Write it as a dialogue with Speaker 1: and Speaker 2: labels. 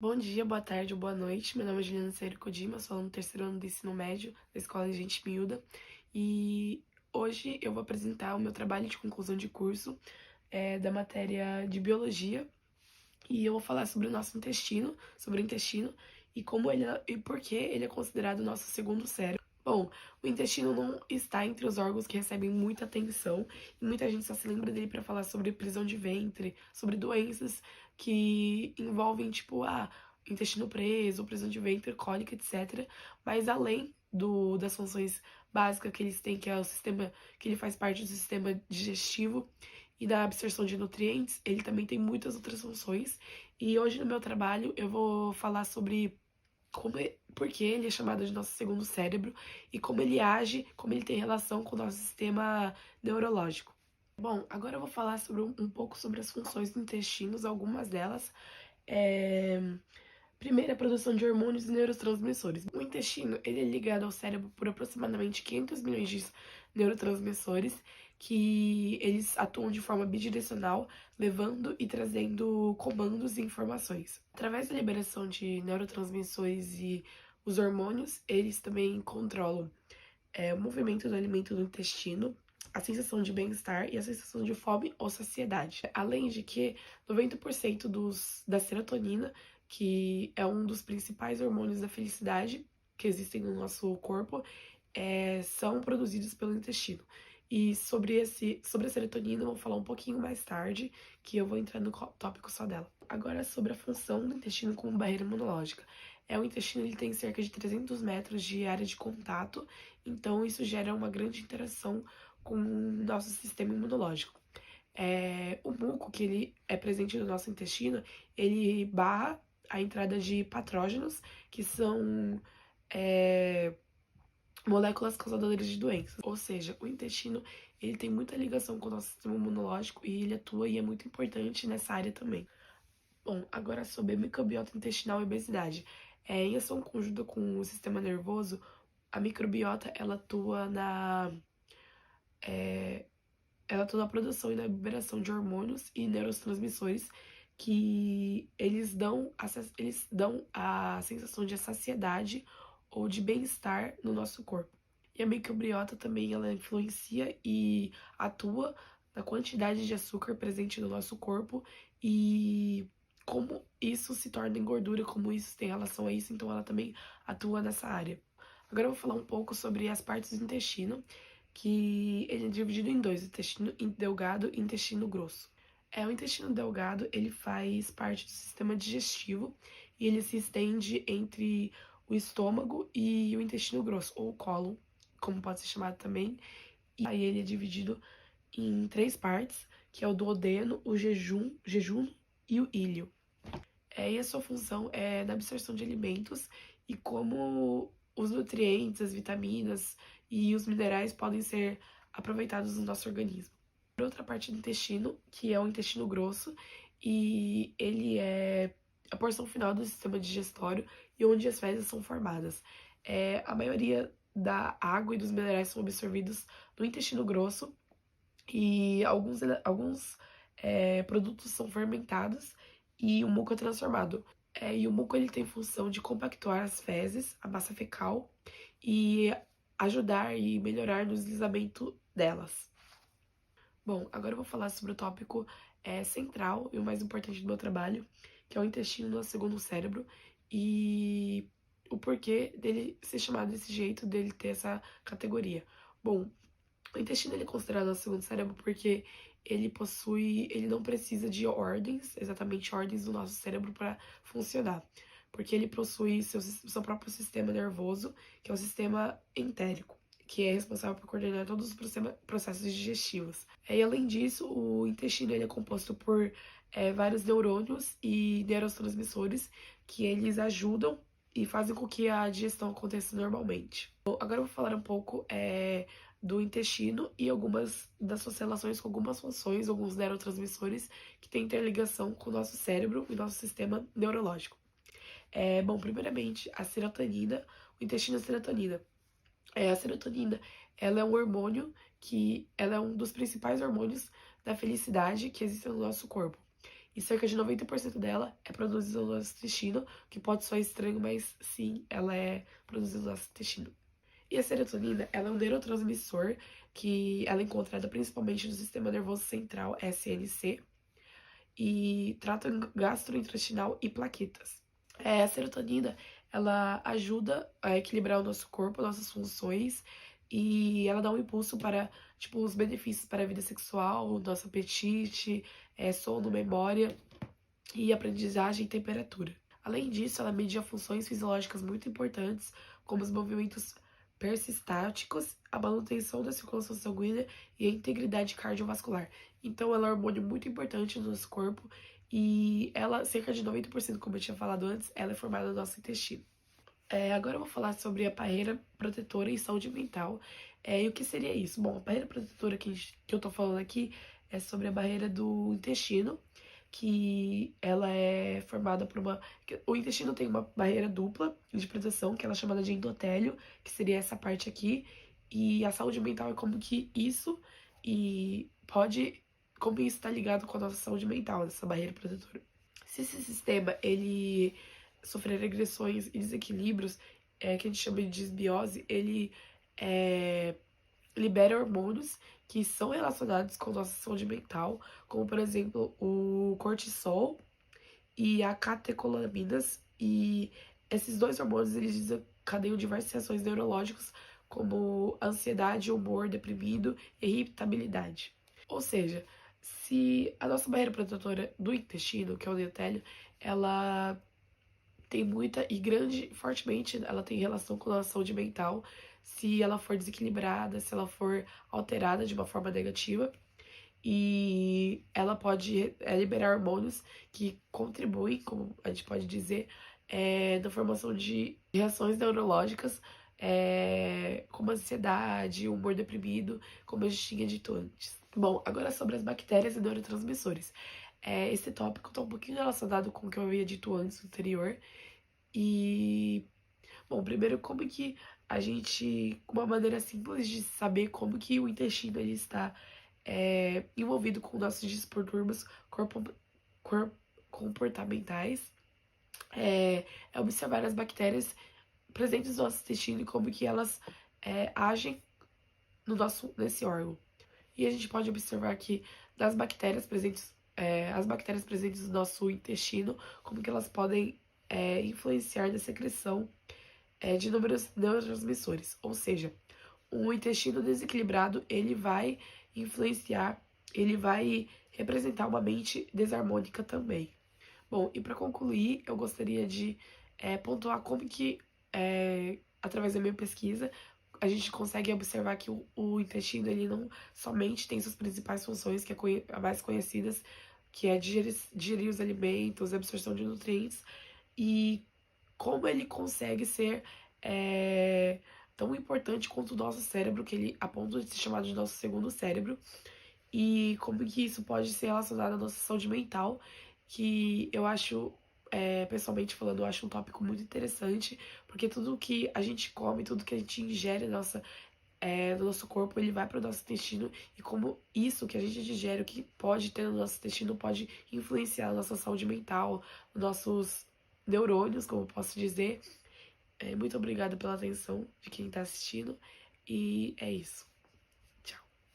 Speaker 1: Bom dia, boa tarde ou boa noite. Meu nome é Juliana Seiro Kodima, sou aluno do terceiro ano do ensino médio da Escola de Gente Miúda e hoje eu vou apresentar o meu trabalho de conclusão de curso da matéria de Biologia e eu vou falar sobre o nosso intestino, sobre o intestino e como e por que ele é considerado o nosso segundo cérebro. Bom, o intestino não está entre os órgãos que recebem muita atenção e muita gente só se lembra dele para falar sobre prisão de ventre, sobre doenças que envolvem, tipo, intestino preso, prisão de ventre, cólica, etc. Mas além das funções básicas que eles têm, que é o sistema, que ele faz parte do sistema digestivo e da absorção de nutrientes, ele também tem muitas outras funções. E hoje no meu trabalho eu vou falar sobre por que ele é chamado de nosso segundo cérebro e como ele age, como ele tem relação com o nosso sistema neurológico. Bom, agora eu vou falar sobre um pouco sobre as funções do intestino, algumas delas. É... Primeiro, a produção de hormônios e neurotransmissores. O intestino, ele é ligado ao cérebro por aproximadamente 500 milhões de neurotransmissores que eles atuam de forma bidirecional, levando e trazendo comandos e informações. Através da liberação de neurotransmissores e os hormônios, eles também controlam o movimento do alimento no intestino, a sensação de bem-estar e a sensação de fome ou saciedade. Além de que 90% da serotonina, que é um dos principais hormônios da felicidade que existem no nosso corpo, são produzidos pelo intestino. E sobre a serotonina eu vou falar um pouquinho mais tarde, que eu vou entrar no tópico só dela. Agora sobre a função do intestino como barreira imunológica. O intestino ele tem cerca de 300 metros de área de contato, então isso gera uma grande interação com o nosso sistema imunológico. O muco que ele é presente no nosso intestino, ele barra a entrada de patógenos, que são moléculas causadoras de doenças. Ou seja, o intestino ele tem muita ligação com o nosso sistema imunológico e ele atua e é muito importante nessa área também. Bom, agora sobre a microbiota intestinal e obesidade. Em ação conjunta com o sistema nervoso, a microbiota ela atua na produção e na liberação de hormônios e neurotransmissores que eles dão a sensação de saciedade ou de bem-estar no nosso corpo. E a microbiota também ela influencia e atua na quantidade de açúcar presente no nosso corpo e como isso se torna em gordura, como isso tem relação a isso, então ela também atua nessa área. Agora eu vou falar um pouco sobre as partes do intestino, que ele é dividido em dois, intestino delgado e intestino grosso. O intestino delgado, ele faz parte do sistema digestivo e ele se estende entre o estômago e o intestino grosso, ou cólon, como pode ser chamado também. E aí ele é dividido em três partes, que é o duodeno, o jejum e o íleo. E a sua função é na absorção de alimentos e como os nutrientes, as vitaminas e os minerais podem ser aproveitados no nosso organismo. Outra parte do intestino, que é o intestino grosso, e ele é a porção final do sistema digestório e onde as fezes são formadas. A maioria da água e dos minerais são absorvidos no intestino grosso e alguns produtos são fermentados e o muco é transformado. E o muco ele tem função de compactuar as fezes, a massa fecal, e ajudar e melhorar no deslizamento delas. Bom, agora eu vou falar sobre o tópico central e o mais importante do meu trabalho, que é o intestino no segundo cérebro, e o porquê dele ser chamado desse jeito, dele ter essa categoria. Bom, o intestino ele é considerado o segundo cérebro porque ele não precisa de ordens, exatamente ordens do nosso cérebro para funcionar, porque ele possui seu próprio sistema nervoso, que é o sistema entérico, que é responsável por coordenar todos os processos digestivos. E além disso, o intestino ele é composto por vários neurônios e neurotransmissores que eles ajudam e fazem com que a digestão aconteça normalmente. Bom, agora eu vou falar um pouco do intestino e algumas das suas relações com algumas funções, alguns neurotransmissores que têm interligação com o nosso cérebro e nosso sistema neurológico. Bom, primeiramente, a serotonina, o intestino é serotonina. A serotonina, ela é um hormônio ela é um dos principais hormônios da felicidade que existe no nosso corpo. e cerca de 90% dela é produzida no nosso intestino, que pode soar estranho, mas sim, ela é produzida no nosso intestino. E a serotonina, ela é um neurotransmissor que ela é encontrada principalmente no sistema nervoso central, SNC, e trata gastrointestinal e plaquetas. A serotonina, ela ajuda a equilibrar o nosso corpo, nossas funções, e ela dá um impulso para, tipo, os benefícios para a vida sexual, nosso apetite, sono, memória e aprendizagem e temperatura. Além disso, ela media funções fisiológicas muito importantes, como os movimentos persistáticos, a manutenção da circulação sanguínea e a integridade cardiovascular. Então, ela é um hormônio muito importante no nosso corpo e ela, cerca de 90%, como eu tinha falado antes, ela é formada no nosso intestino. Agora eu vou falar sobre a barreira protetora e saúde mental. E o que seria isso? Bom, a barreira protetora que eu tô falando aqui é sobre a barreira do intestino, que ela é formada por uma... O intestino tem uma barreira dupla de proteção, que ela é chamada de endotélio, que seria essa parte aqui, e a saúde mental é como que isso, e pode... Como isso está ligado com a nossa saúde mental, essa barreira protetora. Se esse sistema, ele sofrer agressões e desequilíbrios, que a gente chama de desbiose, ele é, libera hormônios que são relacionados com nossa saúde mental, como por exemplo o cortisol e a catecolaminas, e esses dois hormônios eles desencadeiam diversas reações neurológicas como ansiedade, humor deprimido e irritabilidade. Ou seja, se a nossa barreira protetora do intestino, que é o endotélio, ela tem muita e grande, fortemente, ela tem relação com a nossa saúde mental, se ela for desequilibrada, se ela for alterada de uma forma negativa. E ela pode liberar hormônios que contribuem, como a gente pode dizer, na formação de reações neurológicas, como ansiedade, humor deprimido, como a gente tinha dito antes. Bom, agora sobre as bactérias e neurotransmissores. Esse tópico está um pouquinho relacionado com o que eu havia dito antes, anterior. E, bom, primeiro, como que a gente, uma maneira simples de saber como que o intestino ele está envolvido com nossos distúrbios comportamentais, é observar as bactérias presentes no nosso intestino e como que elas agem no nesse órgão. E a gente pode observar que das bactérias presentes, as bactérias presentes no nosso intestino, como que elas podem influenciar na secreção de inúmeros neurotransmissores. Ou seja, um intestino desequilibrado, ele vai influenciar, ele vai representar uma mente desarmônica também. Bom, e para concluir, eu gostaria de pontuar como que, através da minha pesquisa, a gente consegue observar que o intestino, ele não somente tem suas principais funções, que é mais conhecidas, que é digerir os alimentos, absorção de nutrientes, e como ele consegue ser tão importante quanto o nosso cérebro, que ele a ponto de ser chamado de nosso segundo cérebro, e como que isso pode ser relacionado à nossa saúde mental, que eu acho, pessoalmente falando, eu acho um tópico muito interessante, porque tudo que a gente come, tudo que a gente ingere no nosso corpo, ele vai para o nosso intestino, e como isso que a gente digere, o que pode ter no nosso intestino, pode influenciar a nossa saúde mental, nossos neurônios, como eu posso dizer. Muito obrigada pela atenção de quem está assistindo, e é isso.